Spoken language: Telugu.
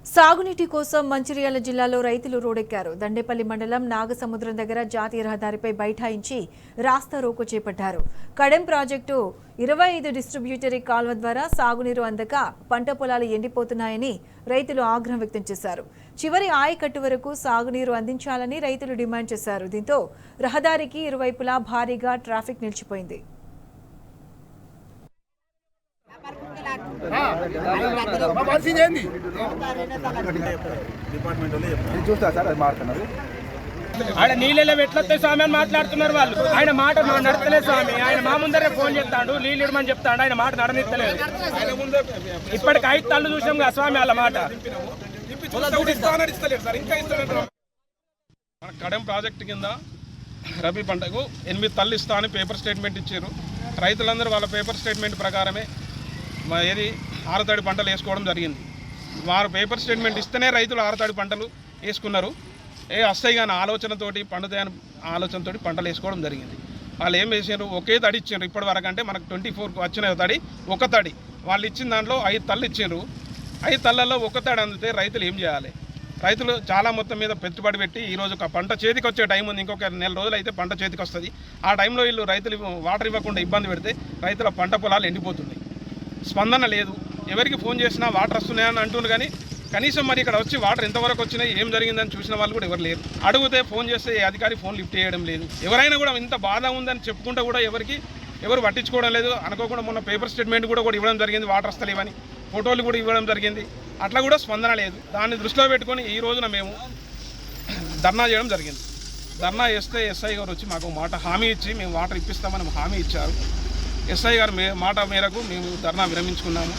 సాగునీటి కోసం మంచిర్యాల జిల్లాలో రైతులు రోడెక్కారు. దండేపల్లి మండలం నాగసముద్రం దగ్గర జాతీయ రహదారిపై బైఠాయించి రాస్తా రోకో చేపట్టారు. కడెం ప్రాజెక్టు 25 డిస్ట్రిబ్యూటరీ కాల్వ ద్వారా సాగునీరు అందక పంట పొలాలు ఎండిపోతున్నాయని రైతులు ఆగ్రహం వ్యక్తం చేశారు. చివరి ఆయకట్టు వరకు సాగునీరు అందించాలని రైతులు డిమాండ్ చేశారు. దీంతో రహదారికి ఇరువైపులా భారీగా ట్రాఫిక్ నిలిచిపోయింది. ఆయన నీళ్ళలో ఎట్లొస్తే స్వామి అని మాట్లాడుతున్నారు వాళ్ళు. ఆయన మాట నడతలేదు స్వామి. ఆయన మా ముందరే ఫోన్ చేస్తాడు, నీళ్ళు ఇడమని చెప్తాడు. ఆయన మాట నడనిస్తలేదు. ఇప్పటికి 5 తల్లు చూసాం కదా స్వామి వాళ్ళ మాట. కడెం ప్రాజెక్టు కింద రబీ పంటకు 8 తల్లు ఇస్తా అని పేపర్ స్టేట్మెంట్ ఇచ్చారు. రైతులందరూ వాళ్ళ పేపర్ స్టేట్మెంట్ ప్రకారమే ఏది ఆరుతడి పంటలు వేసుకోవడం జరిగింది. వారు పేపర్ స్టేట్మెంట్ ఇస్తేనే రైతులు ఆరుతడి పంటలు వేసుకున్నారు. వస్తాయి కానీ ఆలోచనతోటి పండుతాయని ఆలోచనతోటి పంటలు వేసుకోవడం జరిగింది. వాళ్ళు ఏం వేసారు, ఒకే తడి ఇచ్చారు. ఇప్పటి వరకు అంటే మనకు 24కు వచ్చిన తడి ఒక తడి. వాళ్ళు ఇచ్చిన దాంట్లో 5 తల్లు ఇచ్చారు. 5 తళ్ళల్లో ఒక తడి అందితే రైతులు ఏం చేయాలి? రైతులు చాలా మొత్తం మీద పెట్టుబడి పెట్టి ఈరోజు ఒక పంట చేతికి వచ్చే టైం ఉంది. ఇంకొక నెల రోజులు అయితే పంట చేతికి వస్తుంది. ఆ టైంలో వీళ్ళు రైతులు వాటర్ ఇవ్వకుండా ఇబ్బంది పెడితే రైతుల పంట పొలాలు ఎండిపోతున్నాయి. స్పందన లేదు. ఎవరికి ఫోన్ చేసినా వాటర్ వస్తున్నాయని అంటున్నారు కానీ కనీసం మరి ఇక్కడ వచ్చి వాటర్ ఎంతవరకు వచ్చినాయి, ఏం జరిగిందని చూసిన వాళ్ళు కూడా ఎవరు లేరు. అడిగితే ఫోన్ చేస్తే ఏ అధికారి ఫోన్ లిఫ్ట్ చేయడం లేదు. ఎవరైనా కూడా ఇంత బాధ ఉందని చెప్పుకుంటే కూడా ఎవరు పట్టించుకోవడం లేదు. అనుకోకుండా మొన్న పేపర్ స్టేట్మెంట్ కూడా ఇవ్వడం జరిగింది, వాటర్ వస్తలేవని ఫోటోలు కూడా ఇవ్వడం జరిగింది. అట్లా కూడా స్పందన లేదు. దాన్ని దృష్టిలో పెట్టుకొని ఈ రోజున మేము ధర్నా చేయడం జరిగింది. ధర్నా చేస్తే ఎస్ఐ గారు వచ్చి మాకు మాట హామీ ఇచ్చి మేము వాటర్ ఇప్పిస్తామని హామీ ఇచ్చారు. ఎస్ఐ గారు మాట మేరకు మేము ధర్నా విరమించుకున్నాము.